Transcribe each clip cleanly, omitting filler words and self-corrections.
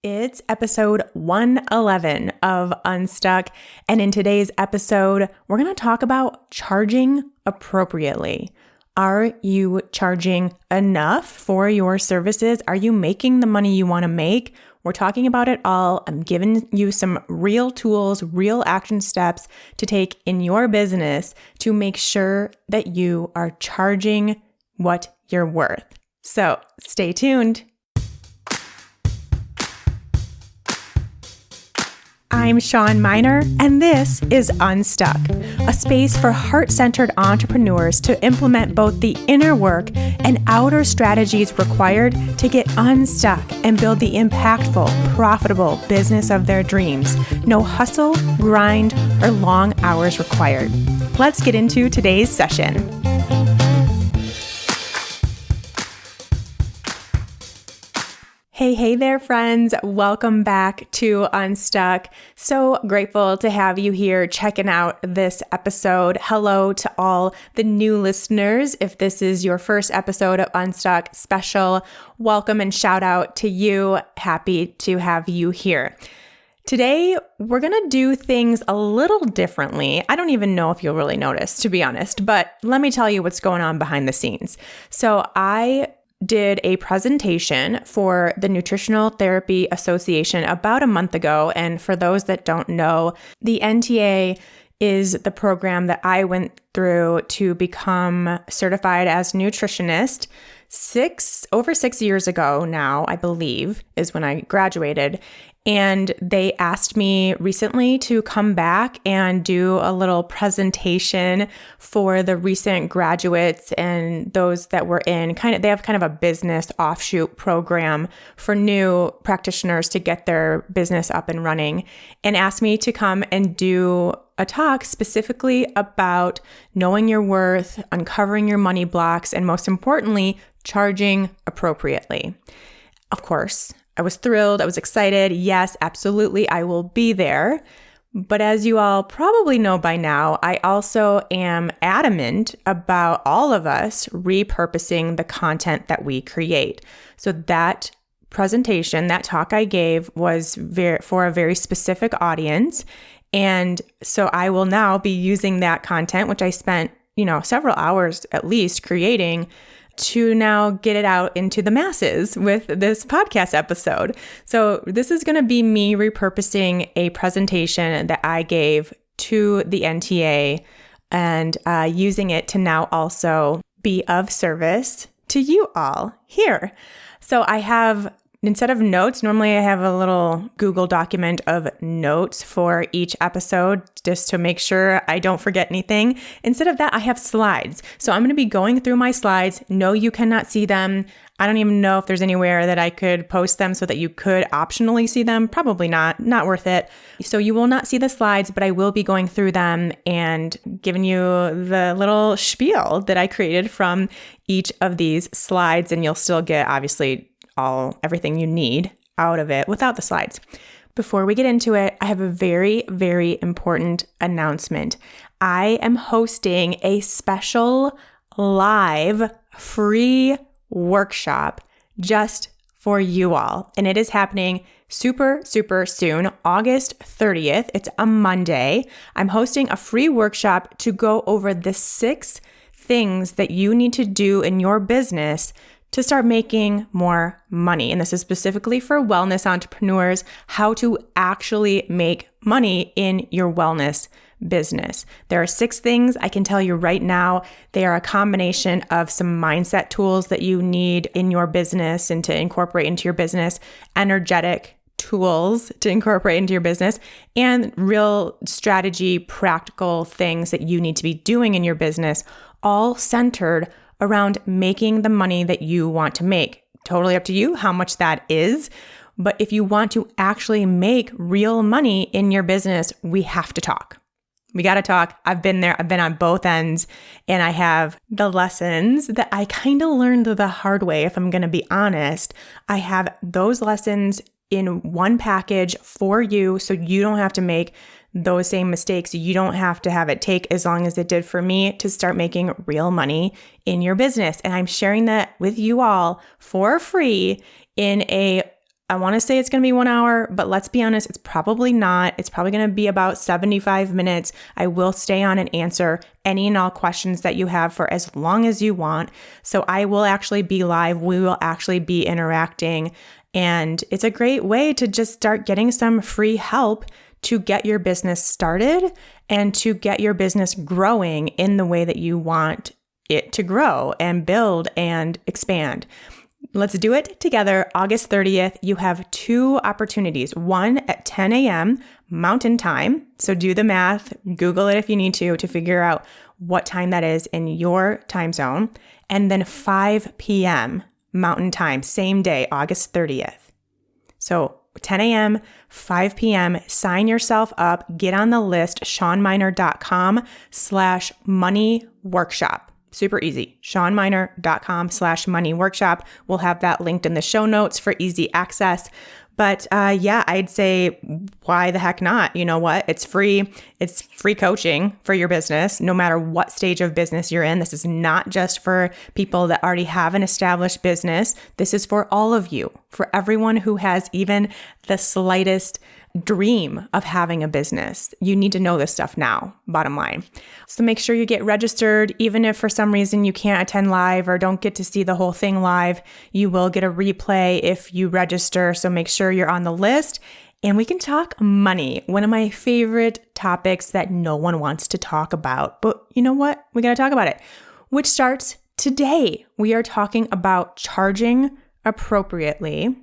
It's episode 111 of Unstuck, and in today's episode, we're going to talk about charging appropriately. Are you charging enough for your services? Are you making the money you want to make? We're talking about it all. I'm giving you some real tools, real action steps to take in your business to make sure that you are charging what you're worth. So stay tuned. I'm Shawn Mynar, and this is Unstuck, a space for heart-centered entrepreneurs to implement both the inner work and outer strategies required to get unstuck and build the impactful, profitable business of their dreams. No hustle, grind, or long hours required. Let's get into today's session. Hey there, friends. Welcome back to Unstuck. So grateful to have you here checking out this episode. Hello to all the new listeners. If this is your first episode of Unstuck, special welcome and shout out to you. Happy to have you here. Today, we're going to do things a little differently. I don't even know if you'll really notice, to be honest, but let me tell you what's going on behind the scenes. So I did a presentation for the Nutritional Therapy Association about a month ago. And for those that don't know, the NTA is the program that I went through to become certified as a nutritionist. Over 6 years ago now, I believe, is when I graduated. And they asked me recently to come back and do a little presentation for the recent graduates and those that were in they have kind of a business offshoot program for new practitioners to get their business up and running, and asked me to come and do a talk specifically about knowing your worth, uncovering your money blocks, and most importantly, charging appropriately. Of course, I was thrilled. I was excited. Yes, absolutely, I will be there. But as you all probably know by now, I also am adamant about all of us repurposing the content that we create. So that presentation, that talk I gave was for a very specific audience. And so I will now be using that content, which I spent, several hours at least creating, to now get it out into the masses with this podcast episode. So this is going to be me repurposing a presentation that I gave to the NTA and using it to now also be of service to you all here. So I have, instead of notes, normally I have a little Google document of notes for each episode just to make sure I don't forget anything. Instead of that, I have slides. So I'm going to be going through my slides. No, you cannot see them. I don't even know if there's anywhere that I could post them so that you could optionally see them. Probably not worth it. So you will not see the slides, but I will be going through them and giving you the little spiel that I created from each of these slides. And you'll still get, obviously, everything you need out of it without the slides. Before we get into it, I have a very, very important announcement. I am hosting a special live free workshop just for you all. And it is happening super, super soon, August 30th. It's a Monday. I'm hosting a free workshop to go over the 6 things that you need to do in your business to start making more money. And this is specifically for wellness entrepreneurs, how to actually make money in your wellness business. There are 6 things I can tell you right now. They are a combination of some mindset tools that you need in your business and to incorporate into your business, energetic tools to incorporate into your business, and real strategy, practical things that you need to be doing in your business, all centered around making the money that you want to make. Totally up to you how much that is. But if you want to actually make real money in your business, we have to talk. We got to talk. I've been there. I've been on both ends, and I have the lessons that I kind of learned the hard way. If I'm going to be honest, I have those lessons in one package for you, so you don't have to make those same mistakes. You don't have to have it take as long as it did for me to start making real money in your business. And I'm sharing that with you all for free in a I want to say it's going to be 1 hour, but let's be honest, it's probably not. It's probably going to be about 75 minutes. I will stay on and answer any and all questions that you have for as long as you want. So I will actually be live. We will actually be interacting. And it's a great way to just start getting some free help to get your business started and to get your business growing in the way that you want it to grow and build and expand. Let's do it together. August 30th, you have 2 opportunities. One at 10 a.m. Mountain Time. So do the math, Google it if you need to figure out what time that is in your time zone. And then 5 p.m. Mountain Time, same day, August 30th. So 10 a.m., 5 p.m., sign yourself up, get on the list, ShawnMynar.com/money workshop. Super easy. ShawnMynar.com/money workshop. We'll have that linked in the show notes for easy access. But I'd say why the heck not? You know what? It's free. It's free coaching for your business, no matter what stage of business you're in. This is not just for people that already have an established business. This is for all of you, for everyone who has even the slightest dream of having a business. You need to know this stuff now, bottom line. So make sure you get registered. Even if for some reason you can't attend live or don't get to see the whole thing live, you will get a replay if you register. So make sure you're on the list and we can talk money. One of my favorite topics that no one wants to talk about, but you know what? We got to talk about it, which starts today. We are talking about charging appropriately.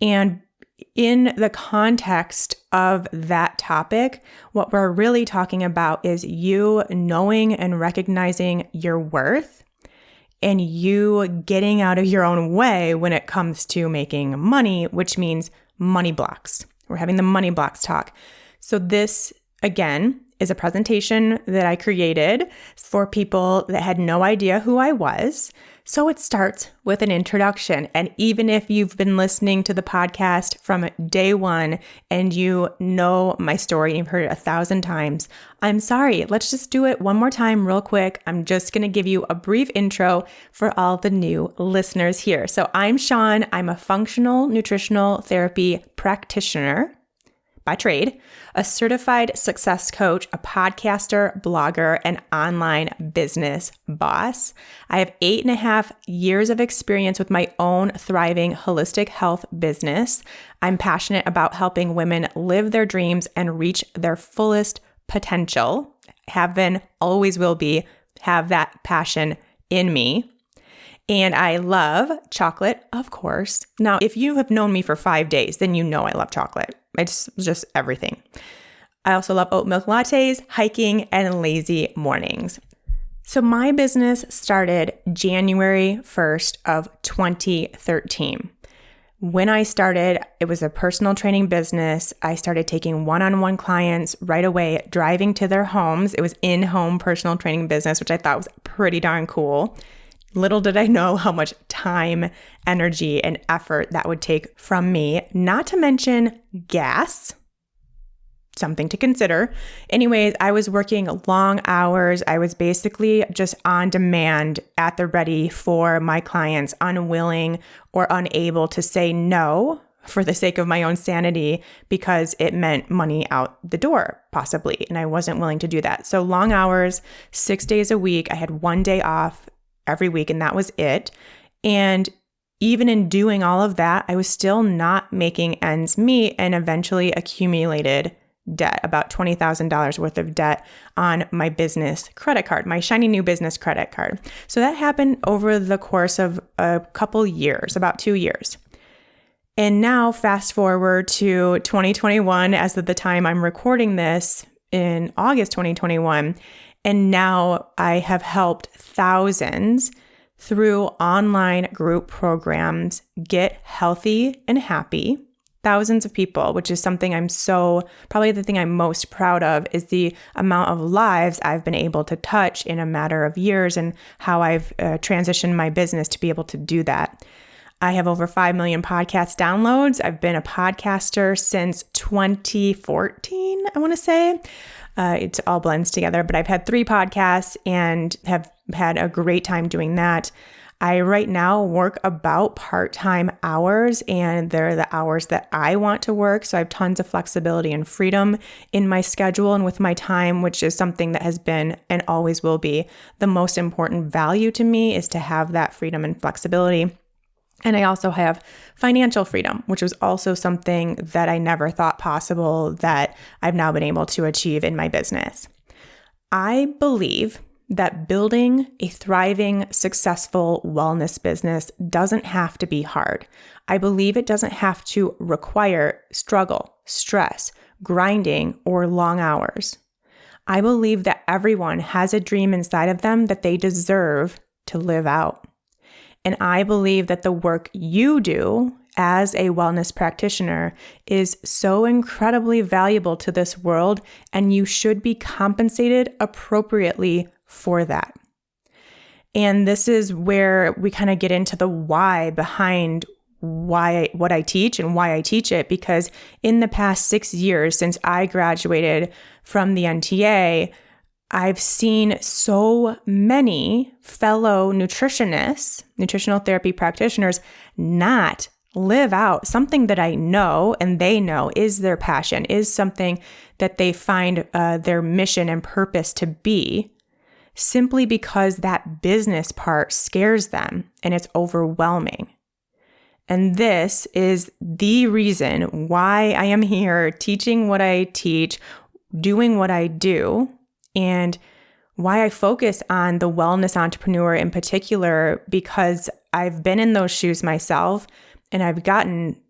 And in the context of that topic, what we're really talking about is you knowing and recognizing your worth and you getting out of your own way when it comes to making money, which means money blocks. We're having the money blocks talk. So this, again, is a presentation that I created for people that had no idea who I was. So it starts with an introduction. And even if you've been listening to the podcast from day one and you know my story and you've heard it 1,000 times, I'm sorry. Let's just do it one more time real quick. I'm just going to give you a brief intro for all the new listeners here. So I'm Shawn. I'm a functional nutritional therapy practitioner by trade, a certified success coach, a podcaster, blogger, and online business boss. I have 8.5 years of experience with my own thriving holistic health business. I'm passionate about helping women live their dreams and reach their fullest potential. Have been, always will be, have that passion in me. And I love chocolate, of course. Now, if you have known me for 5 days, then you know I love chocolate. It's just everything. I also love oat milk lattes, hiking, and lazy mornings. So my business started January 1st of 2013. When I started, it was a personal training business. I started taking one-on-one clients right away, driving to their homes. It was in-home personal training business, which I thought was pretty darn cool. Little did I know how much time, energy, and effort that would take from me, not to mention gas, something to consider. Anyways, I was working long hours. I was basically just on demand at the ready for my clients, unwilling or unable to say no for the sake of my own sanity because it meant money out the door, possibly. And I wasn't willing to do that. So long hours, 6 days a week. I had 1 day off every week, and that was it. And even in doing all of that, I was still not making ends meet and eventually accumulated debt, about $20,000 worth of debt on my business credit card, my shiny new business credit card. So that happened over the course of a couple years, about 2 years. And now fast forward to 2021, as of the time I'm recording this in August 2021, and now I have helped thousands through online group programs get healthy and happy. Thousands of people, which is something probably the thing I'm most proud of is the amount of lives I've been able to touch in a matter of years and how I've transitioned my business to be able to do that. I have over 5 million podcast downloads. I've been a podcaster since 2014, I want to say. It all blends together, but I've had 3 podcasts and have had a great time doing that. I right now work about part-time hours, and they're the hours that I want to work. So I have tons of flexibility and freedom in my schedule and with my time, which is something that has been and always will be the most important value to me, is to have that freedom and flexibility. And I also have financial freedom, which was also something that I never thought possible that I've now been able to achieve in my business. I believe that building a thriving, successful wellness business doesn't have to be hard. I believe it doesn't have to require struggle, stress, grinding, or long hours. I believe that everyone has a dream inside of them that they deserve to live out. And I believe that the work you do as a wellness practitioner is so incredibly valuable to this world, and you should be compensated appropriately for that. And this is where we kind of get into the why behind what I teach and why I teach it, because in the past 6 years since I graduated from the NTA, I've seen so many fellow nutritionists, nutritional therapy practitioners, not live out something that I know and they know is their passion, is something that they find their mission and purpose to be, simply because that business part scares them and it's overwhelming. And this is the reason why I am here teaching what I teach, doing what I do, and why I focus on the wellness entrepreneur in particular, because I've been in those shoes myself and I've gotten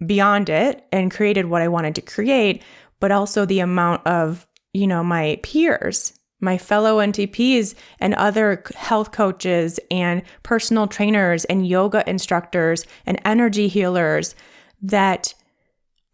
beyond it and created what I wanted to create, but also the amount of, my peers, my fellow NTPs and other health coaches and personal trainers and yoga instructors and energy healers that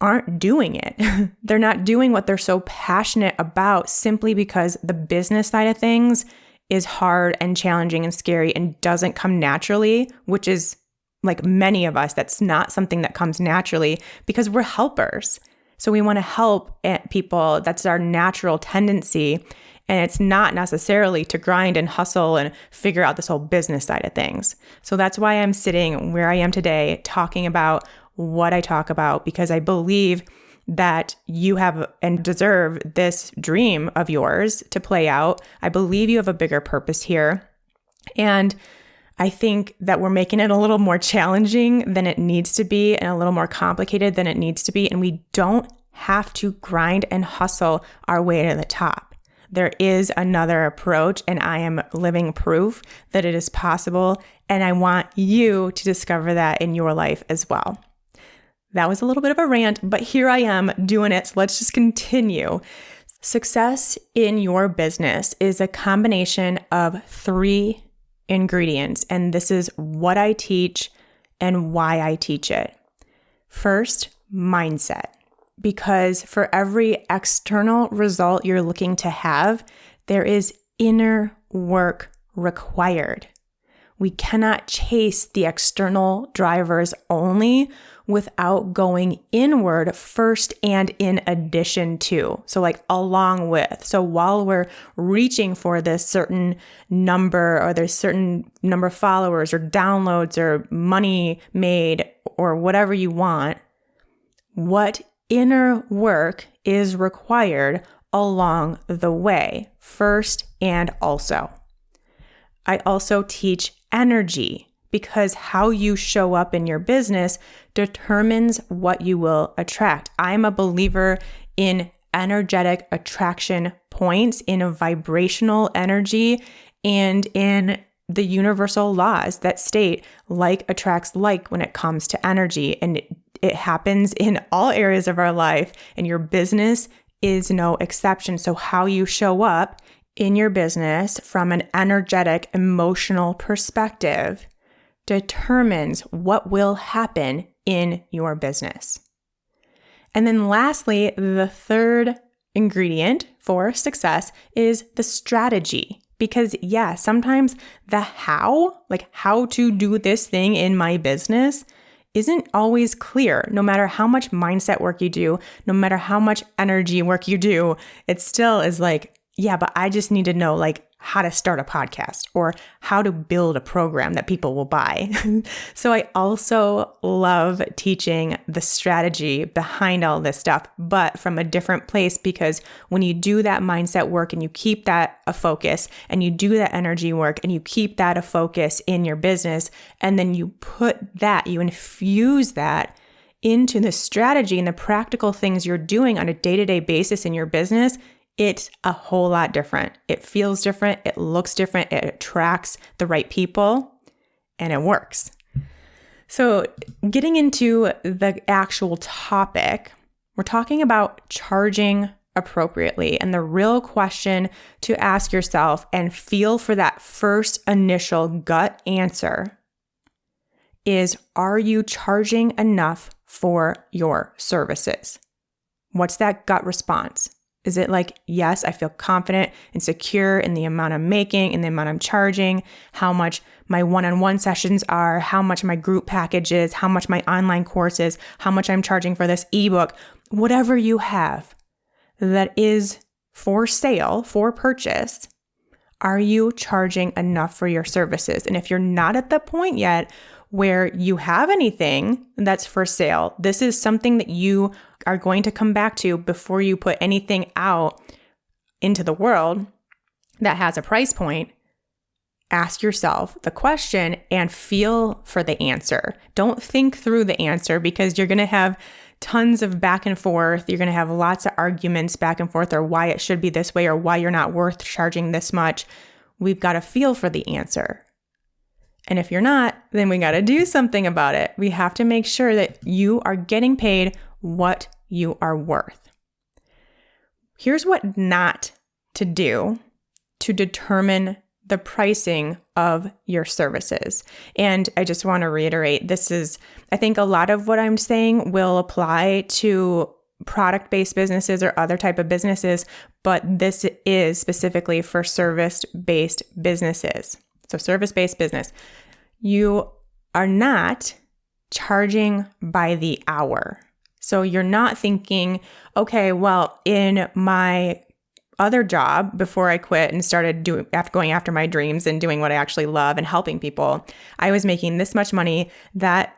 aren't doing it. They're not doing what they're so passionate about simply because the business side of things is hard and challenging and scary and doesn't come naturally, which is like many of us, that's not something that comes naturally because we're helpers. So we want to help people. That's our natural tendency. And it's not necessarily to grind and hustle and figure out this whole business side of things. So that's why I'm sitting where I am today talking about what I talk about, because I believe that you have and deserve this dream of yours to play out. I believe you have a bigger purpose here. And I think that we're making it a little more challenging than it needs to be and a little more complicated than it needs to be. And we don't have to grind and hustle our way to the top. There is another approach, and I am living proof that it is possible. And I want you to discover that in your life as well. That was a little bit of a rant, but here I am doing it. So let's just continue. Success in your business is a combination of 3 ingredients, and this is what I teach and why I teach it. First, mindset. Because for every external result you're looking to have, there is inner work required. We cannot chase the external drivers only without going inward first and in addition to. So like along with. So while we're reaching for this certain number or there's certain number of followers or downloads or money made or whatever you want, what inner work is required along the way, first and also. I also teach energy, because how you show up in your business determines what you will attract. I'm a believer in energetic attraction points, in a vibrational energy, and in the universal laws that state like attracts like when it comes to energy. And it happens in all areas of our life, and your business is no exception. So how you show up in your business from an energetic, emotional perspective determines what will happen in your business. And then lastly, the third ingredient for success is the strategy. Because sometimes the how, like how to do this thing in my business, isn't always clear. No matter how much mindset work you do, no matter how much energy work you do, it still is like, but I just need to know like how to start a podcast or how to build a program that people will buy. So I also love teaching the strategy behind all this stuff, but from a different place, because when you do that mindset work and you keep that a focus and you do that energy work and you keep that a focus in your business, and then you you infuse that into the strategy and the practical things you're doing on a day-to-day basis in your business, it's a whole lot different. It feels different. It looks different. It attracts the right people, and it works. So getting into the actual topic, we're talking about charging appropriately. And the real question to ask yourself and feel for that first initial gut answer is, are you charging enough for your services? What's that gut response? Is it like, yes, I feel confident and secure in the amount I'm making, in the amount I'm charging, how much my one-on-one sessions are, how much my group package is, how much my online course is, how much I'm charging for this ebook, whatever you have that is for sale, for purchase, are you charging enough for your services? And if you're not at the point yet where you have anything that's for sale, this is something that you are going to come back to before you put anything out into the world that has a price point. Ask yourself the question and feel for the answer. Don't think through the answer, because you're going to have tons of back and forth. You're going to have lots of arguments back and forth, or why it should be this way, or why you're not worth charging this much. We've got to feel for the answer. And if you're not, then we got to do something about it. We have to make sure that you are getting paid what you are worth. Here's what not to do to determine the pricing of your services. And I just want to reiterate, I think a lot of what I'm saying will apply to product-based businesses or other type of businesses, but this is specifically for service-based businesses. So service-based business, you are not charging by the hour. So you're not thinking, okay, well, in my other job before I quit and started going after my dreams and doing what I actually love and helping people, I was making this much money. That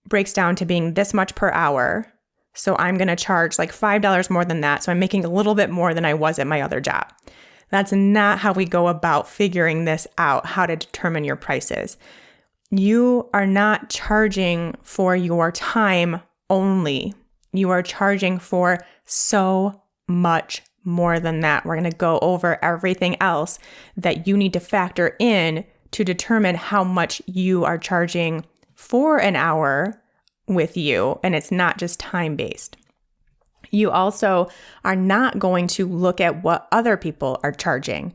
breaks down to being this much per hour. So I'm going to charge like $5 more than that. So I'm making a little bit more than I was at my other job. That's not how we go about figuring this out, how to determine your prices. You are not charging for your time only. You are charging for so much more than that. We're going to go over everything else that you need to factor in to determine how much you are charging for an hour with you. And it's not just time-based. You also are not going to look at what other people are charging.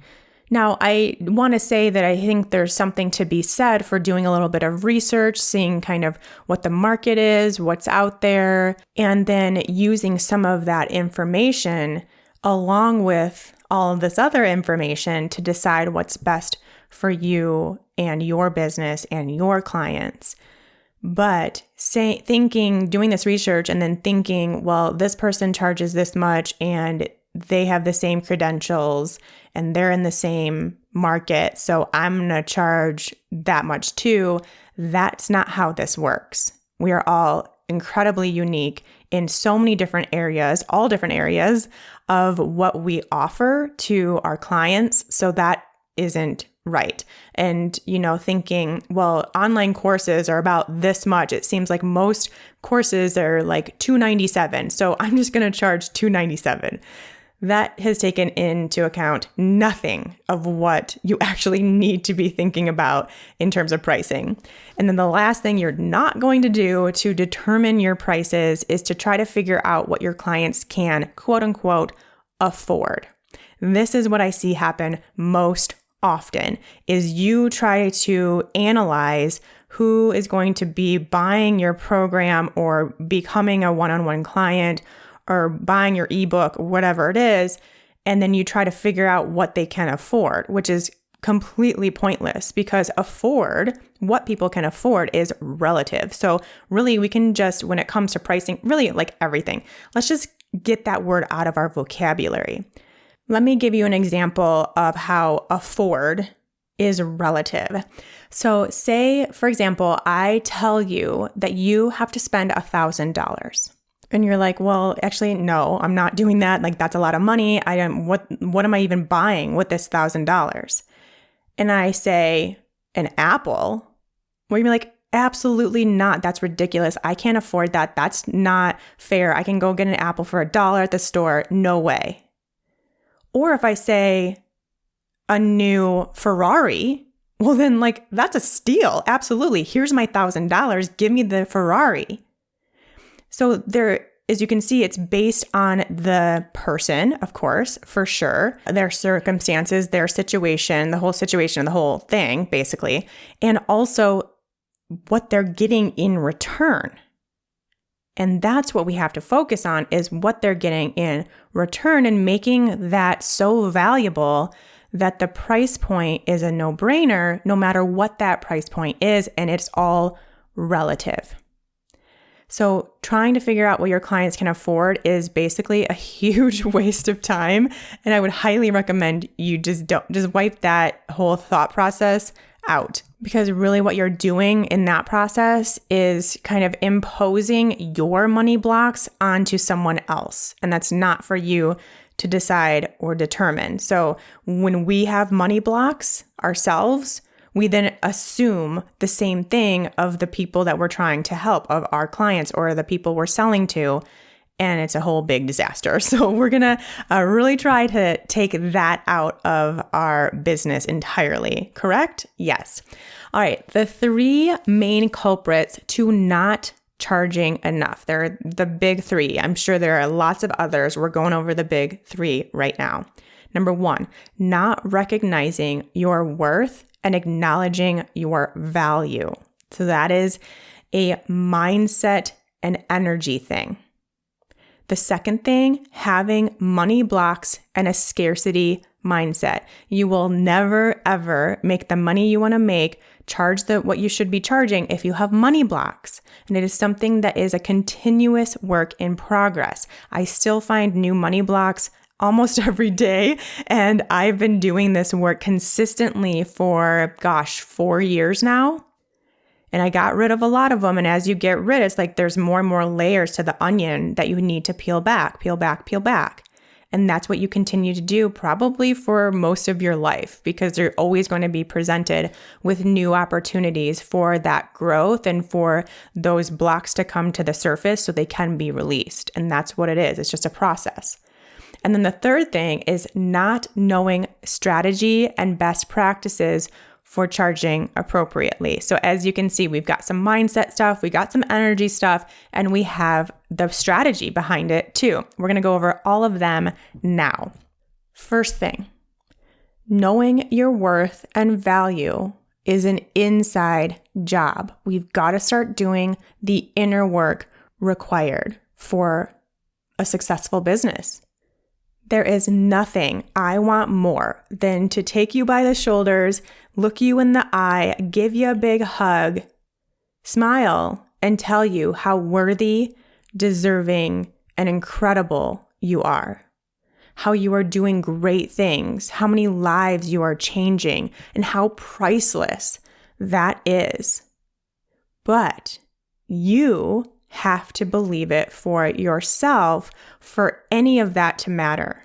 Now, I want to say that I think there's something to be said for doing a little bit of research, seeing kind of what the market is, what's out there, and then using some of that information along with all of this other information to decide what's best for you and your business and your clients. But doing this research and then thinking, well, this person charges this much and they have the same credentials and they're in the same market, so I'm going to charge that much too. That's not how this works. We are all incredibly unique in so many different areas, all different areas of what we offer to our clients. So that isn't right. And, thinking, well, online courses are about this much. It seems like most courses are like $297. So I'm just going to charge $297. That has taken into account nothing of what you actually need to be thinking about in terms of pricing. And then the last thing you're not going to do to determine your prices is to try to figure out what your clients can, quote unquote, afford. This is what I see happen most often, is you try to analyze who is going to be buying your program or becoming a one-on-one client or buying your ebook, whatever it is, and then you try to figure out what they can afford, which is completely pointless, because what people can afford is relative. So really, we can just, when it comes to pricing, really like everything, let's just get that word out of our vocabulary. Let me give you an example of how afford is relative. So say, for example, I tell you that you have to spend $1,000. And you're like, well, actually, no, I'm not doing that. Like, that's a lot of money. What am I even buying with this $1,000? And I say, an apple. Well, you're like, absolutely not. That's ridiculous. I can't afford that. That's not fair. I can go get an apple for $1 at the store. No way. Or if I say a new Ferrari, well, then like, that's a steal. Absolutely. Here's my $1,000. Give me the Ferrari. So there, as you can see, it's based on the person, of course, for sure, their circumstances, their situation, the whole thing, basically, and also what they're getting in return. And that's what we have to focus on, is what they're getting in return, and making that so valuable that the price point is a no-brainer, no matter what that price point is, and it's all relative. So trying to figure out what your clients can afford is basically a huge waste of time. And I would highly recommend you just wipe that whole thought process out, because really what you're doing in that process is kind of imposing your money blocks onto someone else. And that's not for you to decide or determine. So when we have money blocks ourselves, we then assume the same thing of the people that we're trying to help, of our clients or the people we're selling to, and it's a whole big disaster. So we're going to really try to take that out of our business entirely, correct? Yes. All right. The 3 main culprits to not charging enough. They're the big 3. I'm sure there are lots of others. We're going over the big 3 right now. Number 1, not recognizing your worth and acknowledging your value. So that is a mindset and energy thing. The second thing, having money blocks and a scarcity mindset. You will never, ever make the money you want to make, charge what you should be charging if you have money blocks. And it is something that is a continuous work in progress. I still find new money blocks almost every day. And I've been doing this work consistently for, 4 years now. And I got rid of a lot of them. And as you get rid, it's like there's more and more layers to the onion that you need to peel back. And that's what you continue to do probably for most of your life, because you're always going to be presented with new opportunities for that growth and for those blocks to come to the surface so they can be released. And that's what it is. It's just a process. And then the third thing is not knowing strategy and best practices for charging appropriately. So as you can see, we've got some mindset stuff, we got some energy stuff, and we have the strategy behind it too. We're going to go over all of them now. First thing, knowing your worth and value is an inside job. We've got to start doing the inner work required for a successful business. There is nothing I want more than to take you by the shoulders, look you in the eye, give you a big hug, smile, and tell you how worthy, deserving, and incredible you are. How you are doing great things, how many lives you are changing, and how priceless that is. But you have to believe it for yourself for any of that to matter.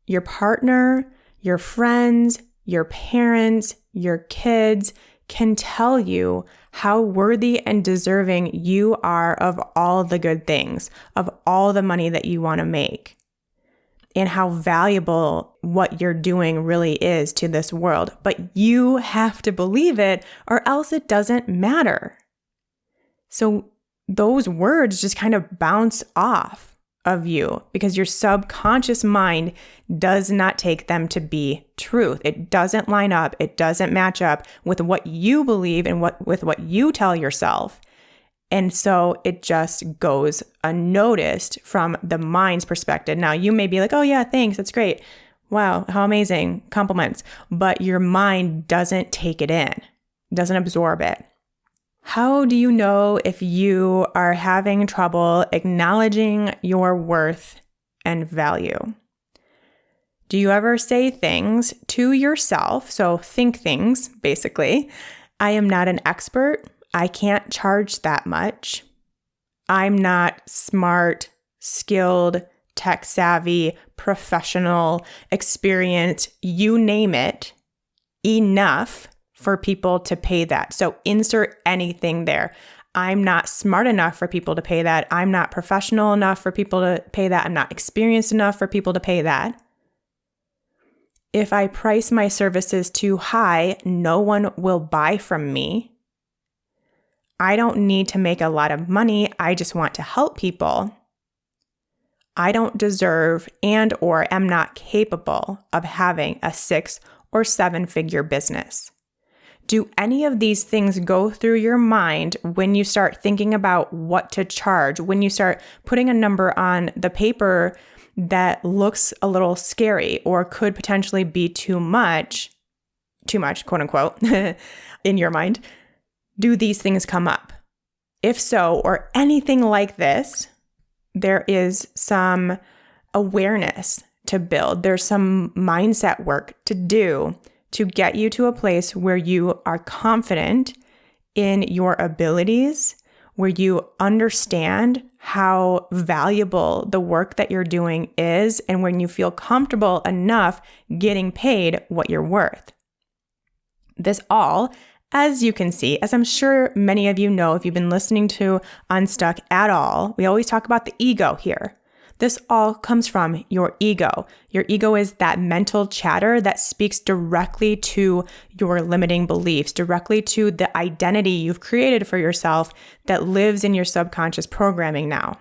Your partner, your friends, your parents, your kids can tell you how worthy and deserving you are of all the good things, of all the money that you want to make, and how valuable what you're doing really is to this world. But you have to believe it, or else it doesn't matter. So those words just kind of bounce off of you because your subconscious mind does not take them to be truth. It doesn't line up. It doesn't match up with what you believe and with what you tell yourself. And so it just goes unnoticed from the mind's perspective. Now you may be like, oh yeah, thanks. That's great. Wow, how amazing. Compliments. But your mind doesn't take it in, doesn't absorb it. How do you know if you are having trouble acknowledging your worth and value? Do you ever say things to yourself? So think things, basically. I am not an expert. I can't charge that much. I'm not smart, skilled, tech savvy, professional, experienced, you name it, enough for people to pay that. So insert anything there. I'm not smart enough for people to pay that. I'm not professional enough for people to pay that. I'm not experienced enough for people to pay that. If I price my services too high, no one will buy from me. I don't need to make a lot of money. I just want to help people. I don't deserve and or am not capable of having a 6 or 7-figure business. Do any of these things go through your mind when you start thinking about what to charge, when you start putting a number on the paper that looks a little scary or could potentially be too much, quote unquote, in your mind? Do these things come up? If so, or anything like this, there is some awareness to build. There's some mindset work to do to get you to a place where you are confident in your abilities, where you understand how valuable the work that you're doing is, and when you feel comfortable enough getting paid what you're worth. This all, as you can see, as I'm sure many of you know if you've been listening to Unstuck at all, we always talk about the ego here. This all comes from your ego. Your ego is that mental chatter that speaks directly to your limiting beliefs, directly to the identity you've created for yourself that lives in your subconscious programming now.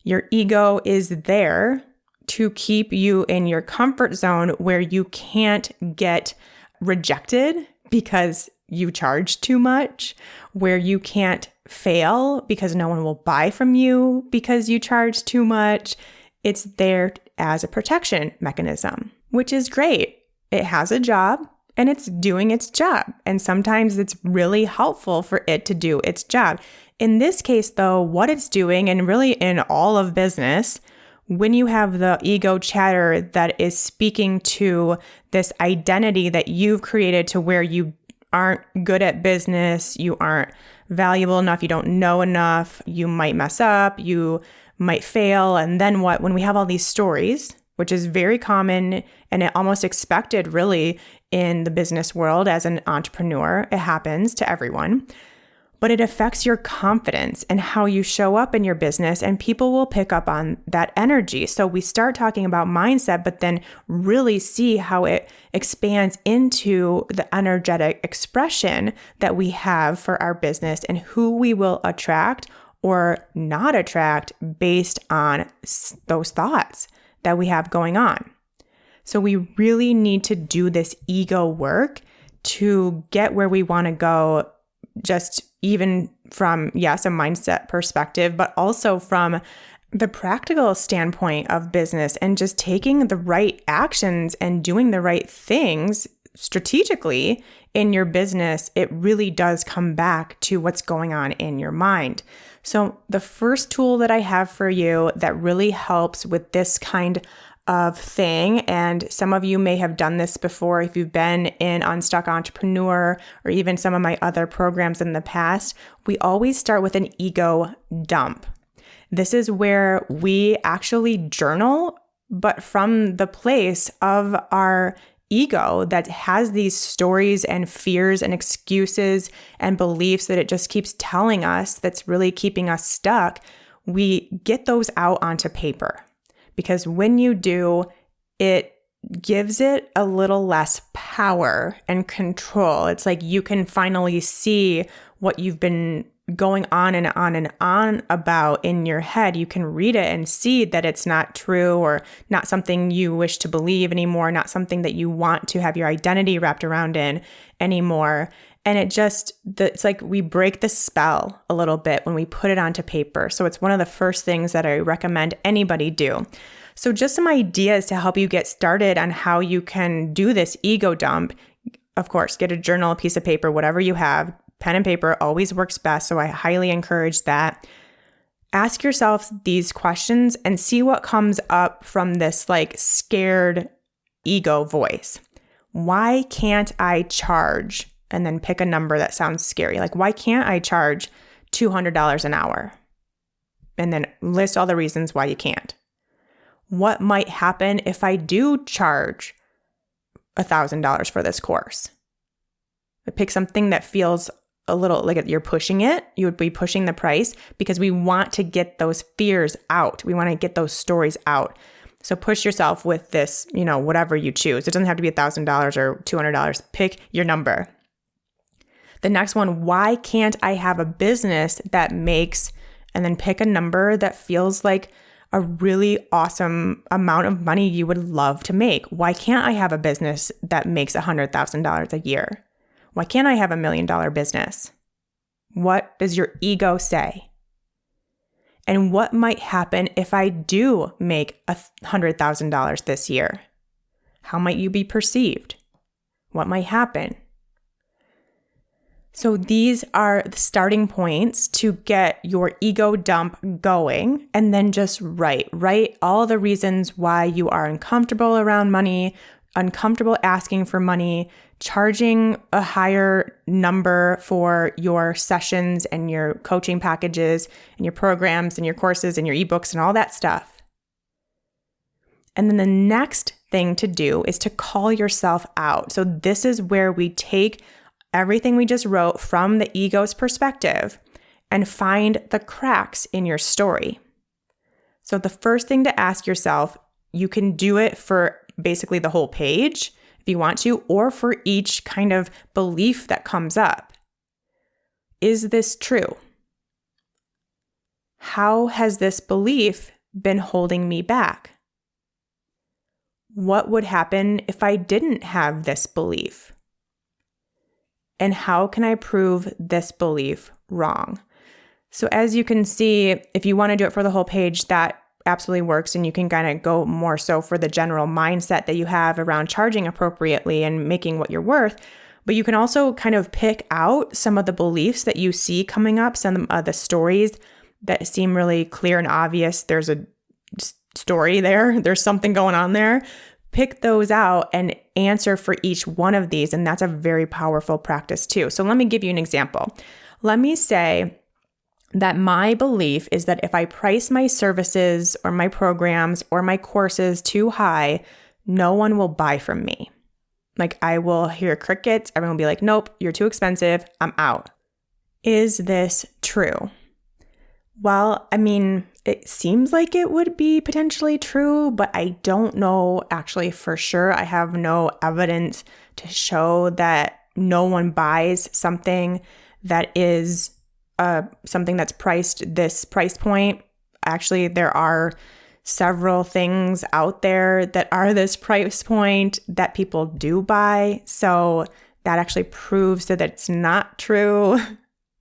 Your ego is there to keep you in your comfort zone where you can't get rejected because you charge too much, where you can't fail because no one will buy from you because you charge too much. It's there as a protection mechanism, which is great. It has a job and it's doing its job. And sometimes it's really helpful for it to do its job. In this case, though, what it's doing, and really in all of business, when you have the ego chatter that is speaking to this identity that you've created to where you aren't good at business, you aren't valuable enough, you don't know enough, you might mess up, you might fail, and then what? When we have all these stories, which is very common and almost expected really in the business world as an entrepreneur, it happens to everyone, but it affects your confidence and how you show up in your business, and people will pick up on that energy. So we start talking about mindset, but then really see how it expands into the energetic expression that we have for our business and who we will attract or not attract based on those thoughts that we have going on. So we really need to do this ego work to get where we want to go, just even from, yes, a mindset perspective, but also from the practical standpoint of business and just taking the right actions and doing the right things strategically in your business. It really does come back to what's going on in your mind. So the first tool that I have for you that really helps with this kind of thing, and some of you may have done this before if you've been in Unstuck Entrepreneur or even some of my other programs in the past, we always start with an ego dump. This is where we actually journal, but from the place of our ego that has these stories and fears and excuses and beliefs that it just keeps telling us that's really keeping us stuck. We get those out onto paper. Because when you do, it gives it a little less power and control. It's like you can finally see what you've been going on and on and on about in your head. You can read it and see that it's not true or not something you wish to believe anymore, not something that you want to have your identity wrapped around in anymore. And it's like we break the spell a little bit when we put it onto paper. So it's one of the first things that I recommend anybody do. So just some ideas to help you get started on how you can do this ego dump. Of course, get a journal, a piece of paper, whatever you have. Pen and paper always works best. So I highly encourage that. Ask yourself these questions and see what comes up from this like scared ego voice. Why can't I charge? And then pick a number that sounds scary. Like, why can't I charge $200 an hour? And then list all the reasons why you can't. What might happen if I do charge $1,000 for this course? Pick something that feels a little like you're pushing it. You would be pushing the price because we want to get those fears out. We want to get those stories out. So push yourself with this, whatever you choose. It doesn't have to be $1,000 or $200. Pick your number. The next one, why can't I have a business that makes, and then pick a number that feels like a really awesome amount of money you would love to make. Why can't I have a business that makes $100,000 a year? Why can't I have $1 million business? What does your ego say? And what might happen if I do make $100,000 this year? How might you be perceived? What might happen? So these are the starting points to get your ego dump going, and then just write all the reasons why you are uncomfortable around money, uncomfortable asking for money, charging a higher number for your sessions and your coaching packages and your programs and your courses and your ebooks and all that stuff. And then the next thing to do is to call yourself out. So this is where we take everything we just wrote from the ego's perspective and find the cracks in your story. So the first thing to ask yourself, you can do it for basically the whole page if you want to, or for each kind of belief that comes up. Is this true? How has this belief been holding me back? What would happen if I didn't have this belief? And how can I prove this belief wrong? So as you can see, if you want to do it for the whole page, that absolutely works. And you can kind of go more so for the general mindset that you have around charging appropriately and making what you're worth. But you can also kind of pick out some of the beliefs that you see coming up, some of the stories that seem really clear and obvious. There's a story there. There's something going on there. Pick those out and answer for each one of these. And that's a very powerful practice too. So let me give you an example. Let me say that my belief is that if I price my services or my programs or my courses too high, no one will buy from me. Like, I will hear crickets. Everyone will be like, nope, you're too expensive. I'm out. Is this true? Well, I mean, it seems like it would be potentially true, but I don't know actually for sure. I have no evidence to show that no one buys something that is something that's priced this price point. Actually, there are several things out there that are this price point that people do buy. So that actually proves that it's not true.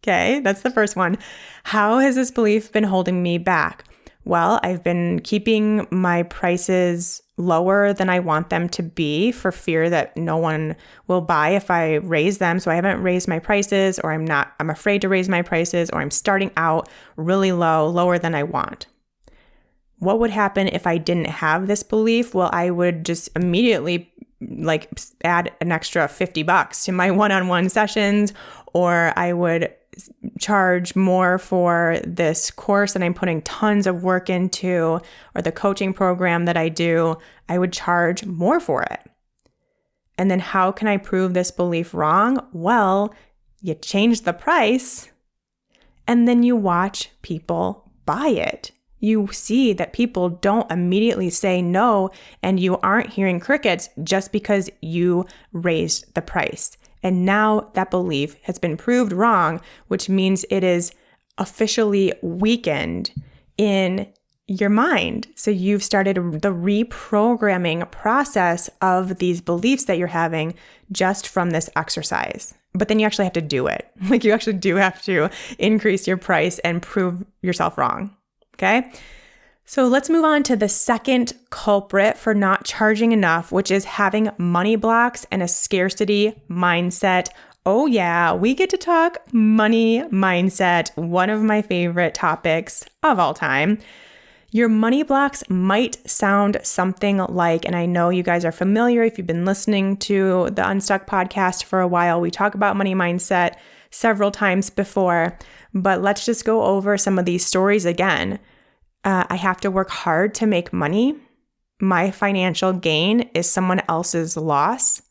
Okay, that's the first one. How has this belief been holding me back? Well, I've been keeping my prices lower than I want them to be for fear that no one will buy if I raise them. So I haven't raised my prices, or I'm afraid to raise my prices, or I'm starting out really low, lower than I want. What would happen if I didn't have this belief? Well, I would just immediately add an extra $50 to my one-on-one sessions, or I would charge more for this course that I'm putting tons of work into, or the coaching program that I do. I would charge more for it. And then how can I prove this belief wrong? Well, you change the price and then you watch people buy it. You see that people don't immediately say no, and you aren't hearing crickets just because you raised the price. And now that belief has been proved wrong, which means it is officially weakened in your mind. So you've started the reprogramming process of these beliefs that you're having just from this exercise. But then you actually have to do it. You actually do have to increase your price and prove yourself wrong. Okay? So let's move on to the second culprit for not charging enough, which is having money blocks and a scarcity mindset. Oh yeah, we get to talk money mindset, one of my favorite topics of all time. Your money blocks might sound something like, and I know you guys are familiar if you've been listening to the Unstuck podcast for a while, we talk about money mindset several times before, but let's just go over some of these stories again. I have to work hard to make money. My financial gain is someone else's loss.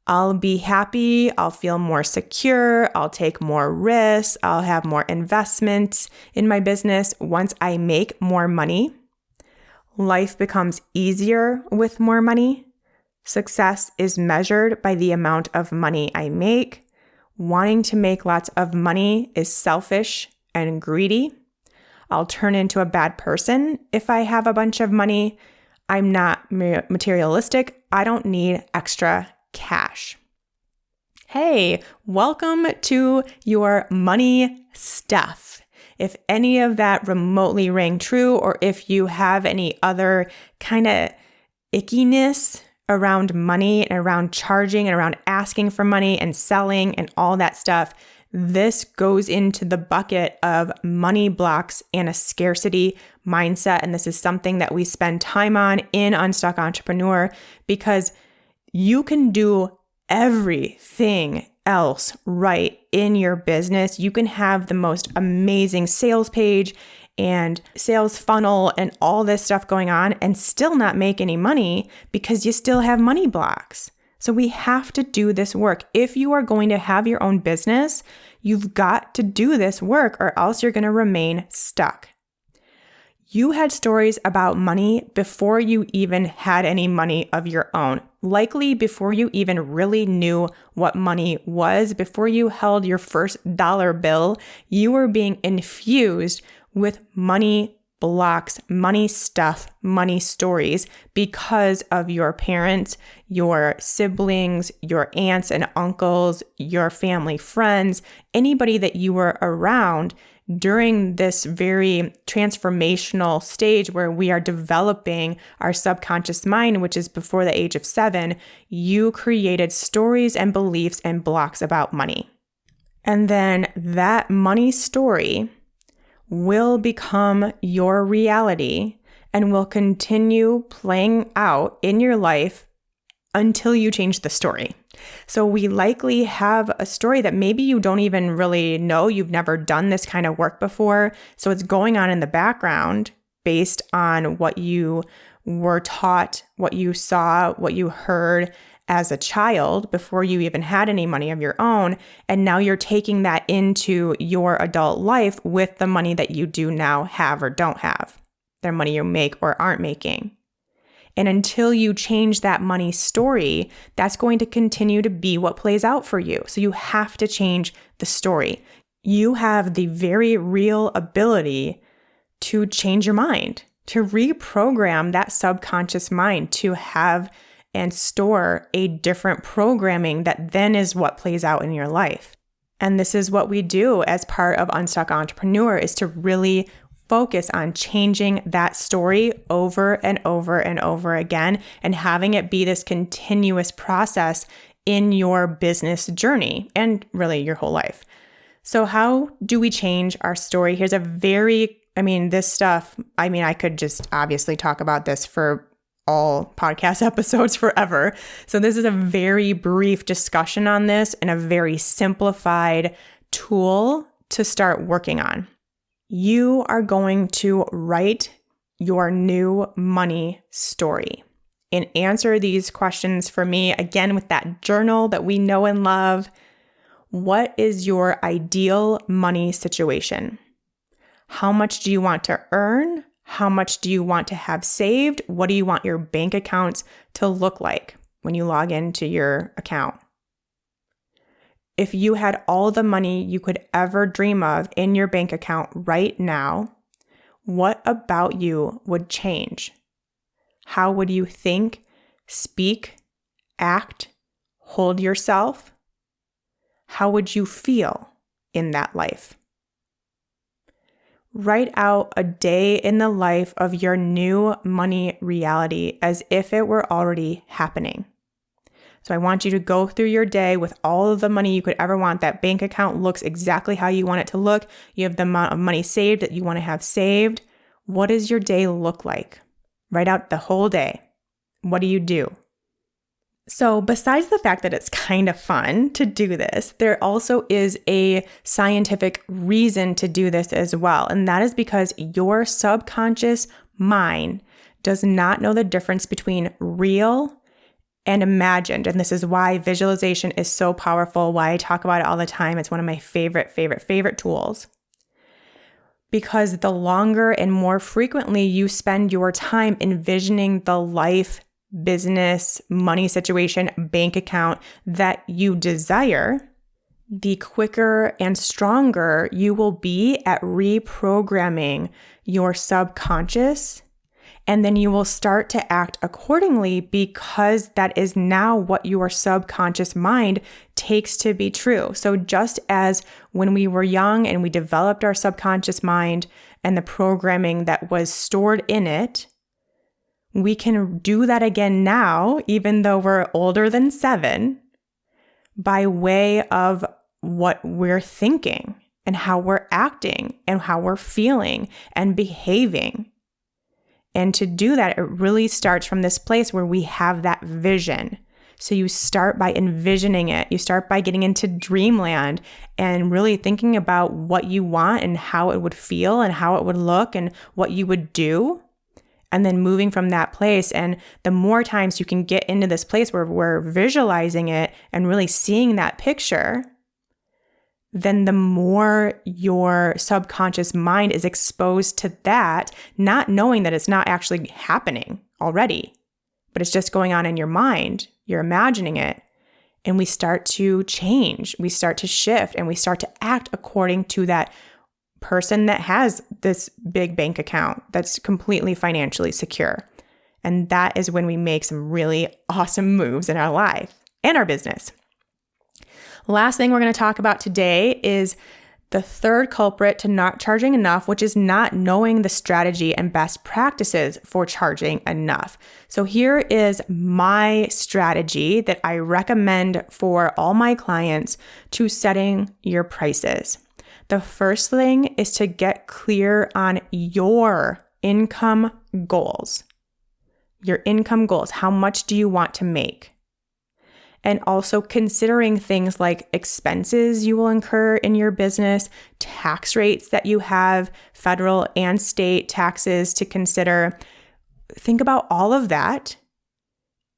I'll be happy, I'll feel more secure, I'll take more risks, I'll have more investments in my business once I make more money. Life becomes easier with more money. Success is measured by the amount of money I make. Wanting to make lots of money is selfish and greedy. I'll turn into a bad person if I have a bunch of money. I'm not materialistic. I don't need extra cash. Hey, welcome to your money stuff. If any of that remotely rang true, or if you have any other kind of ickiness around money and around charging and around asking for money and selling and all that stuff, this goes into the bucket of money blocks and a scarcity mindset. And this is something that we spend time on in Unstuck Entrepreneur, because you can do everything else right in your business. You can have the most amazing sales page and sales funnel and all this stuff going on and still not make any money because you still have money blocks. So we have to do this work. If you are going to have your own business, you've got to do this work or else you're going to remain stuck. You had stories about money before you even had any money of your own. Likely before you even really knew what money was, before you held your first dollar bill, you were being infused with money blocks, money stuff, money stories because of your parents, your siblings, your aunts and uncles, your family friends, anybody that you were around during this very transformational stage where we are developing our subconscious mind, which is before the age of 7, you created stories and beliefs and blocks about money. And then that money story will become your reality and will continue playing out in your life until you change the story. So we likely have a story that maybe you don't even really know. You've never done this kind of work before. So it's going on in the background based on what you were taught, what you saw, what you heard as a child before you even had any money of your own. And now you're taking that into your adult life with the money that you do now have or don't have, the money you make or aren't making. And until you change that money story, that's going to continue to be what plays out for you. So you have to change the story. You have the very real ability to change your mind, to reprogram that subconscious mind to have and store a different programming that then is what plays out in your life. And this is what we do as part of Unstuck Entrepreneur, is to really focus on changing that story over and over and over again and having it be this continuous process in your business journey and really your whole life. So how do we change our story? Here's this stuff, I could just obviously talk about this for all podcast episodes forever. So this is a very brief discussion on this and a very simplified tool to start working on. You are going to write your new money story and answer these questions for me, again, with that journal that we know and love. What is your ideal money situation? How much do you want to earn? How much do you want to have saved? What do you want your bank accounts to look like when you log into your account? If you had all the money you could ever dream of in your bank account right now, what about you would change? How would you think, speak, act, hold yourself? How would you feel in that life? Write out a day in the life of your new money reality as if it were already happening. So I want you to go through your day with all of the money you could ever want. That bank account looks exactly how you want it to look. You have the amount of money saved that you want to have saved. What does your day look like? Write out the whole day. What do you do? So besides the fact that it's kind of fun to do this, there also is a scientific reason to do this as well. And that is because your subconscious mind does not know the difference between real and imagined. And this is why visualization is so powerful, why I talk about it all the time. It's one of my favorite tools. Because the longer and more frequently you spend your time envisioning the life, business, money situation, bank account that you desire, the quicker and stronger you will be at reprogramming your subconscious. And then you will start to act accordingly because that is now what your subconscious mind takes to be true. So just as when we were young and we developed our subconscious mind and the programming that was stored in it, we can do that again now, even though we're older than 7, by way of what we're thinking and how we're acting and how we're feeling and behaving. And to do that, it really starts from this place where we have that vision. So you start by envisioning it. You start by getting into dreamland and really thinking about what you want and how it would feel and how it would look and what you would do. And then moving from that place. And the more times you can get into this place where we're visualizing it and really seeing that picture, then the more your subconscious mind is exposed to that, not knowing that it's not actually happening already, but it's just going on in your mind. You're imagining it. And we start to change. We start to shift and we start to act according to that person that has this big bank account that's completely financially secure. And that is when we make some really awesome moves in our life and our business. Last thing we're going to talk about today is the third culprit to not charging enough, which is not knowing the strategy and best practices for charging enough. So here is my strategy that I recommend for all my clients to setting your prices. The first thing is to get clear on your income goals. Your income goals. How much do you want to make? And also considering things like expenses you will incur in your business, tax rates that you have, federal and state taxes to consider. Think about all of that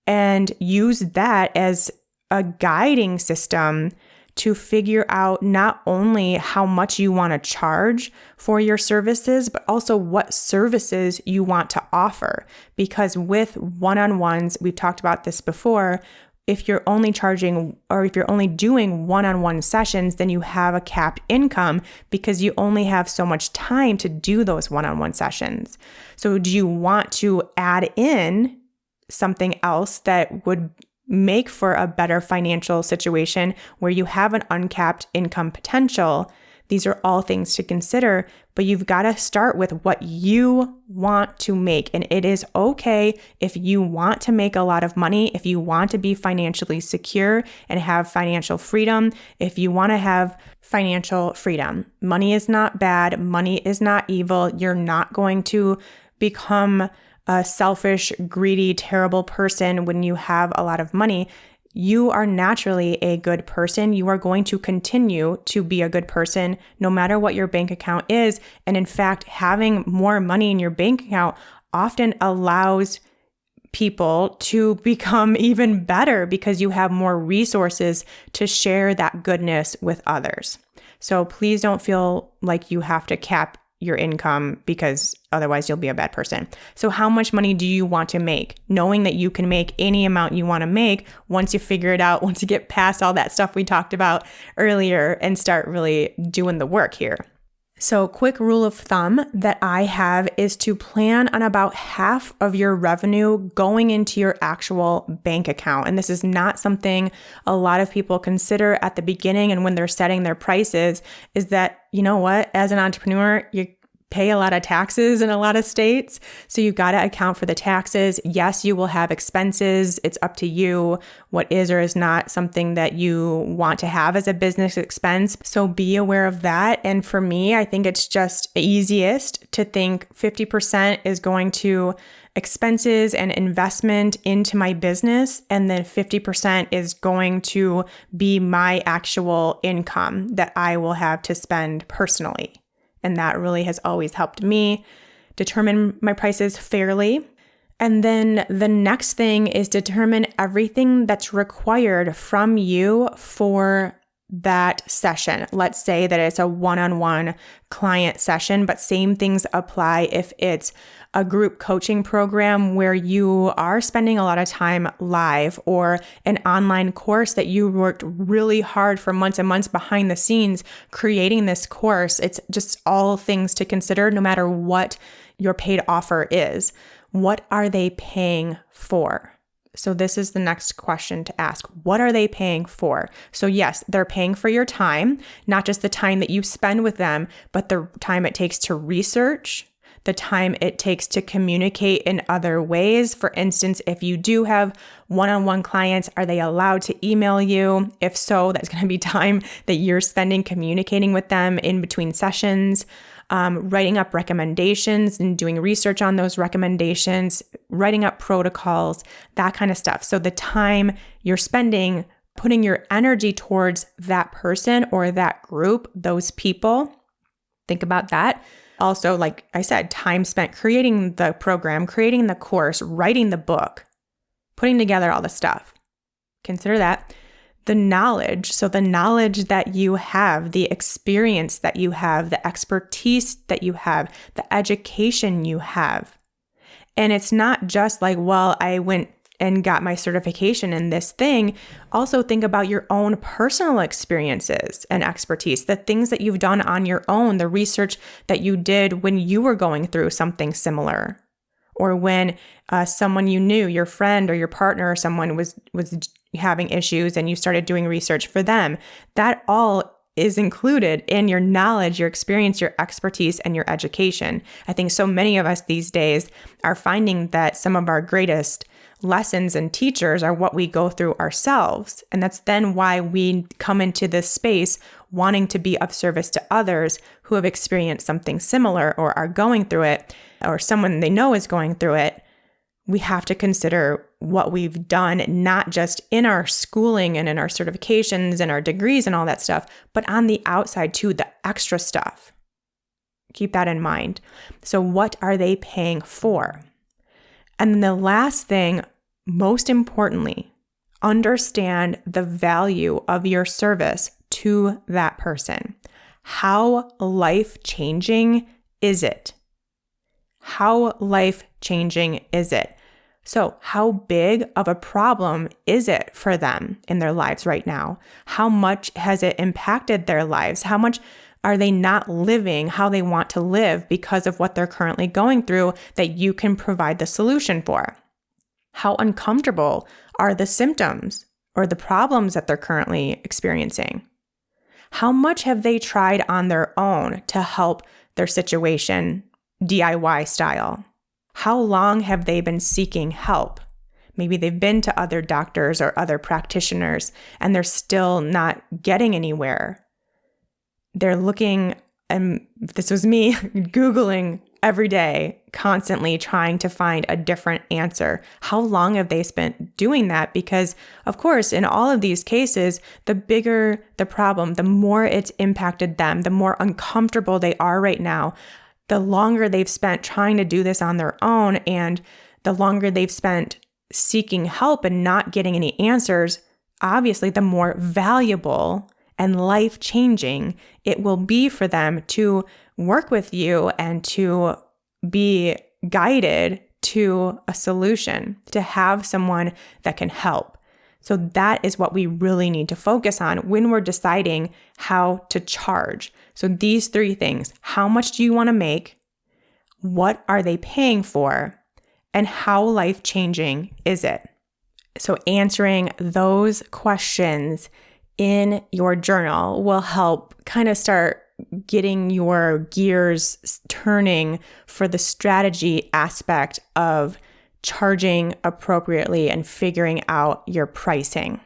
and use that as a guiding system to figure out not only how much you want to charge for your services, but also what services you want to offer. Because with one-on-ones, we've talked about this before, if you're only charging or if you're only doing one-on-one sessions, then you have a capped income because you only have so much time to do those one-on-one sessions. So do you want to add in something else that would make for a better financial situation where you have an uncapped income potential? These are all things to consider, but you've got to start with what you want to make. And it is okay if you want to make a lot of money, if you want to be financially secure and have financial freedom, if you want to have financial freedom. Money is not bad. Money is not evil. You're not going to become a selfish, greedy, terrible person when you have a lot of money. You are naturally a good person. You are going to continue to be a good person no matter what your bank account is. And in fact, having more money in your bank account often allows people to become even better because you have more resources to share that goodness with others. So please don't feel like you have to cap your income because otherwise you'll be a bad person. So how much money do you want to make? Knowing that you can make any amount you want to make once you figure it out, once you get past all that stuff we talked about earlier and start really doing the work here. So quick rule of thumb that I have is to plan on about half of your revenue going into your actual bank account. And this is not something a lot of people consider at the beginning and when they're setting their prices, is that, you know what, as an entrepreneur, you're pay a lot of taxes in a lot of states. So you've got to account for the taxes. Yes, you will have expenses. It's up to you what is or is not something that you want to have as a business expense. So be aware of that. And for me, I think it's just easiest to think 50% is going to expenses and investment into my business, and then 50% is going to be my actual income that I will have to spend personally. And that really has always helped me determine my prices fairly. And then the next thing is determine everything that's required from you for that session. Let's say that it's a one-on-one client session, but same things apply if it's a group coaching program where you are spending a lot of time live, or an online course that you worked really hard for months and months behind the scenes creating this course. It's just all things to consider no matter what your paid offer is. What are they paying for? So this is the next question to ask. What are they paying for? So yes, they're paying for your time, not just the time that you spend with them, but the time it takes to research, the time it takes to communicate in other ways. For instance, if you do have one-on-one clients, are they allowed to email you? If so, that's going to be time that you're spending communicating with them in between sessions. Writing up recommendations and doing research on those recommendations, writing up protocols, that kind of stuff. So the time you're spending putting your energy towards that person or that group, those people, think about that. Also, like I said, time spent creating the program, creating the course, writing the book, putting together all the stuff. Consider that. The knowledge, so the knowledge that you have, the experience that you have, the expertise that you have, the education you have. And it's not just like, well, I went and got my certification in this thing. Also think about your own personal experiences and expertise, the things that you've done on your own, the research that you did when you were going through something similar, or when someone you knew, your friend or your partner or someone was having issues and you started doing research for them. That all is included in your knowledge, your experience, your expertise, and your education. I think so many of us these days are finding that some of our greatest lessons and teachers are what we go through ourselves. And that's then why we come into this space wanting to be of service to others who have experienced something similar or are going through it, or someone they know is going through it. We have to consider what we've done, not just in our schooling and in our certifications and our degrees and all that stuff, but on the outside too, the extra stuff. Keep that in mind. So what are they paying for? And then the last thing, most importantly, understand the value of your service to that person. How life-changing is it? How life-changing is it? So how big of a problem is it for them in their lives right now? How much has it impacted their lives? How much are they not living how they want to live because of what they're currently going through that you can provide the solution for? How uncomfortable are the symptoms or the problems that they're currently experiencing? How much have they tried on their own to help their situation DIY style? How long have they been seeking help? Maybe they've been to other doctors or other practitioners and they're still not getting anywhere. They're looking, and if this was me, Googling every day, constantly trying to find a different answer. How long have they spent doing that? Because, of course, in all of these cases, the bigger the problem, the more it's impacted them, the more uncomfortable they are right now, the longer they've spent trying to do this on their own, and the longer they've spent seeking help and not getting any answers, obviously, the more valuable and life-changing it will be for them to work with you and to be guided to a solution, to have someone that can help. So that is what we really need to focus on when we're deciding how to charge. So these three things: how much do you want to make? What are they paying for? And how life-changing is it? So answering those questions in your journal will help kind of start getting your gears turning for the strategy aspect of charging appropriately and figuring out your pricing.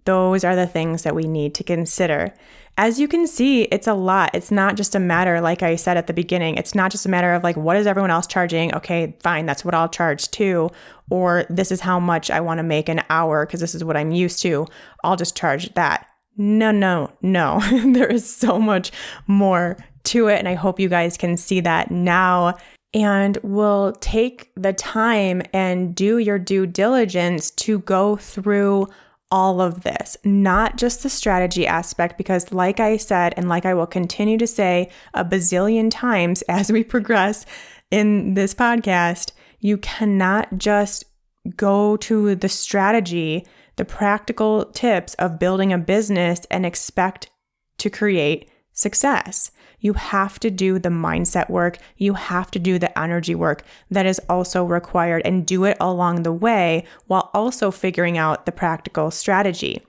Those are the things that we need to consider. As you can see, it's a lot. It's not just a matter, like I said at the beginning, it's not just a matter of like, what is everyone else charging? Okay, fine, that's what I'll charge too. Or this is how much I want to make an hour because this is what I'm used to. I'll just charge that. No. There is so much more to it. And I hope you guys can see that now. And will take the time and do your due diligence to go through all of this, not just the strategy aspect, because like I said, and like I will continue to say a bazillion times as we progress in this podcast, you cannot just go to the strategy, the practical tips of building a business and expect to create success. You have to do the mindset work. You have to do the energy work that is also required and do it along the way while also figuring out the practical strategy.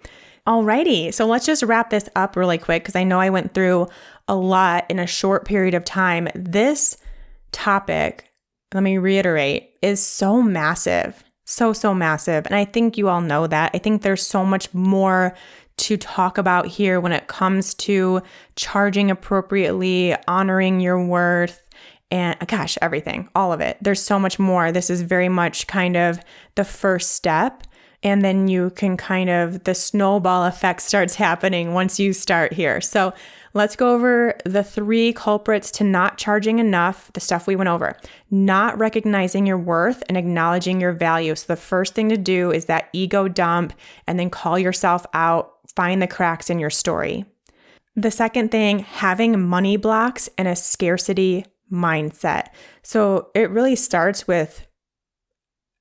Alrighty, so let's just wrap this up really quick because I know I went through a lot in a short period of time. This topic, let me reiterate, is so massive, so massive. And I think you all know that. I think there's so much more to talk about here when it comes to charging appropriately, honoring your worth, and gosh, everything, all of it. There's so much more. This is very much kind of the first step. And then you can the snowball effect starts happening once you start here. So let's go over the 3 culprits to not charging enough, the stuff we went over. Not recognizing your worth and acknowledging your value. So the first thing to do is that ego dump and then call yourself out, find the cracks in your story. The second thing, having money blocks and a scarcity mindset. So it really starts with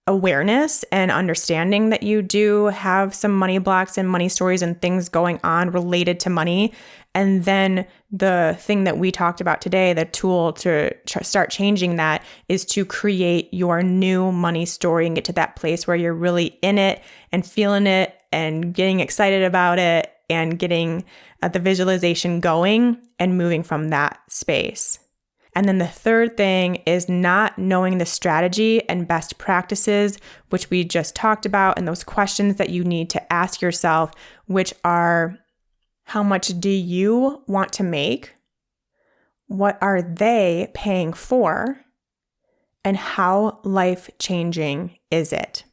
awareness and understanding that you do have some money blocks and money stories and things going on related to money. And then the thing that we talked about today, the tool to start changing that, is to create your new money story and get to that place where you're really in it and feeling it and getting excited about it and getting the visualization going and moving from that space. And then the third thing is not knowing the strategy and best practices, which we just talked about, and those questions that you need to ask yourself, which are, how much do you want to make? What are they paying for? And how life-changing is it?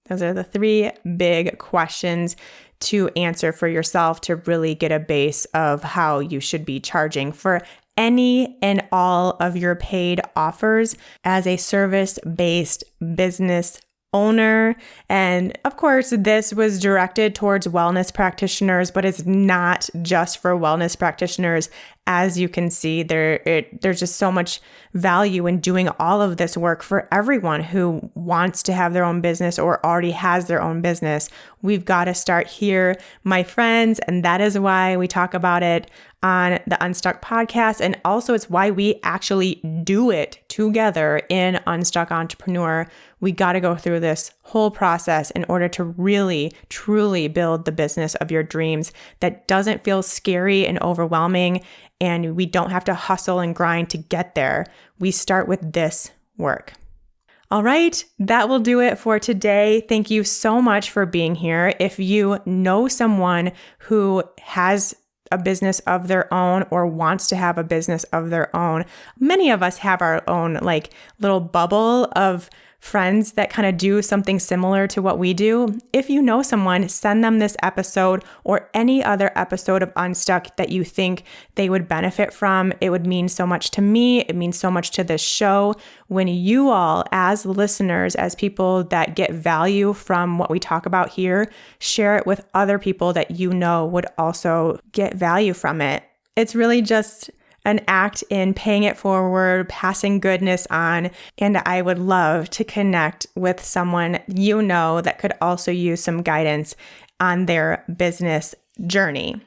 Those are the 3 big questions to answer for yourself to really get a base of how you should be charging for any and all of your paid offers as a service-based business owner. And of course, this was directed towards wellness practitioners, but it's not just for wellness practitioners. As you can see, there's just so much value in doing all of this work for everyone who wants to have their own business or already has their own business. We've got to start here, my friends, and that is why we talk about it on the Unstuck podcast. And also it's why we actually do it together in Unstuck Entrepreneur. We got to go through this whole process in order to really, truly build the business of your dreams that doesn't feel scary and overwhelming. And we don't have to hustle and grind to get there. We start with this work. All right, that will do it for today. Thank you so much for being here. If you know someone who has a business of their own or wants to have a business of their own, many of us have our own little bubble of friends that kind of do something similar to what we do. If you know someone, send them this episode or any other episode of Unstuck that you think they would benefit from. It would mean so much to me. It means so much to this show when you all, as listeners, as people that get value from what we talk about here, share it with other people that you know would also get value from it. It's really just an act in paying it forward, passing goodness on, and I would love to connect with someone you know that could also use some guidance on their business journey.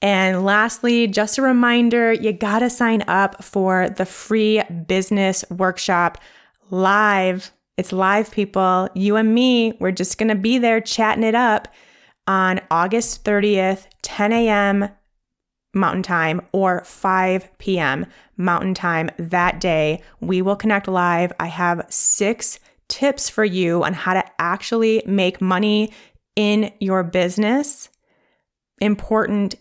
And lastly, just a reminder, you gotta sign up for the free business workshop live. It's live, people. You and me, we're just gonna be there chatting it up on August 30th, 10 a.m. Mountain Time or 5 p.m. Mountain Time that day, we will connect live. I have 6 tips for you on how to actually make money in your business. Important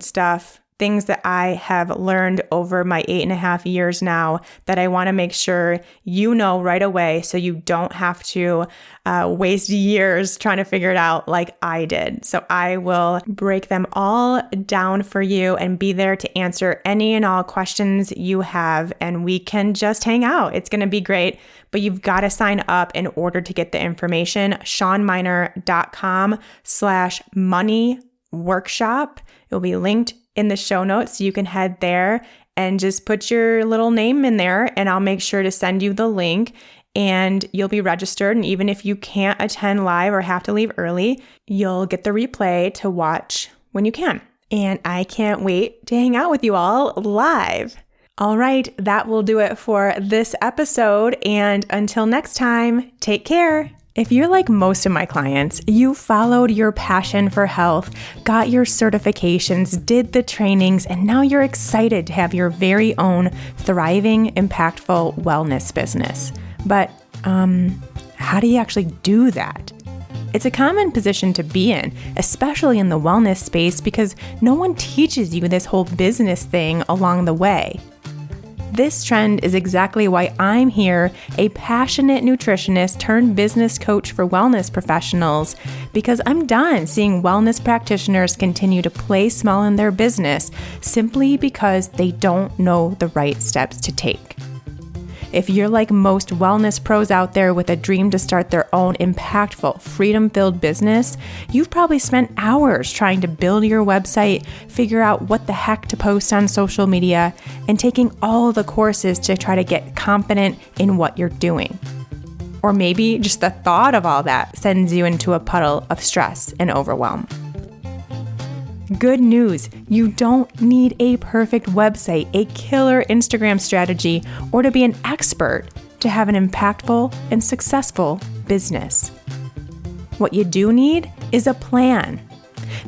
stuff. Things that I have learned over my 8.5 years now that I want to make sure you know right away so you don't have to waste years trying to figure it out like I did. So I will break them all down for you and be there to answer any and all questions you have, and we can just hang out. It's going to be great, but you've got to sign up in order to get the information. ShawnMynar.com/money workshop. It will be linked in the show notes, so you can head there and just put your little name in there, and I'll make sure to send you the link, and you'll be registered. And even if you can't attend live or have to leave early, you'll get the replay to watch when you can. And I can't wait to hang out with you all live. All right, that will do it for this episode. And until next time, take care. If you're like most of my clients, you followed your passion for health, got your certifications, did the trainings, and now you're excited to have your very own thriving, impactful wellness business. But how do you actually do that? It's a common position to be in, especially in the wellness space, because no one teaches you this whole business thing along the way. This trend is exactly why I'm here, a passionate nutritionist turned business coach for wellness professionals, because I'm done seeing wellness practitioners continue to play small in their business simply because they don't know the right steps to take. If you're like most wellness pros out there with a dream to start their own impactful, freedom-filled business, you've probably spent hours trying to build your website, figure out what the heck to post on social media, and taking all the courses to try to get confident in what you're doing. Or maybe just the thought of all that sends you into a puddle of stress and overwhelm. Good news, you don't need a perfect website, a killer Instagram strategy, or to be an expert to have an impactful and successful business. What you do need is a plan.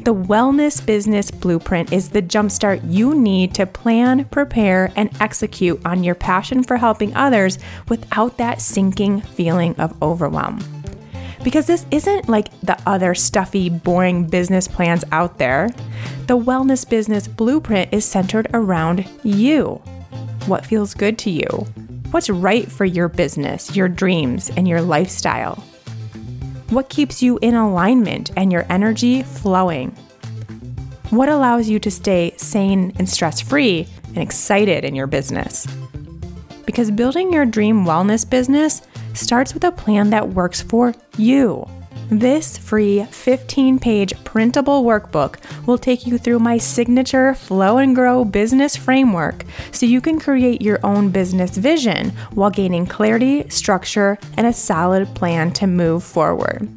The Wellness Business Blueprint is the jumpstart you need to plan, prepare, and execute on your passion for helping others without that sinking feeling of overwhelm. Because this isn't like the other stuffy, boring business plans out there. The Wellness Business Blueprint is centered around you. What feels good to you? What's right for your business, your dreams, and your lifestyle? What keeps you in alignment and your energy flowing? What allows you to stay sane and stress-free and excited in your business? Because building your dream wellness business starts with a plan that works for you. This free 15-page printable workbook will take you through my signature Flow and Grow business framework so you can create your own business vision while gaining clarity, structure, and a solid plan to move forward.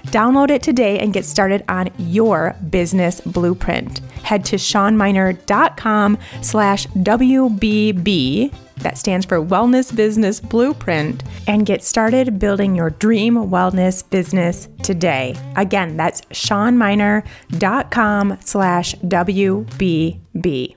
Download it today and get started on your business blueprint. Head to ShawnMynar.com/WBB. That stands for Wellness Business Blueprint, and get started building your dream wellness business today. Again, that's ShawnMynar.com/WBB.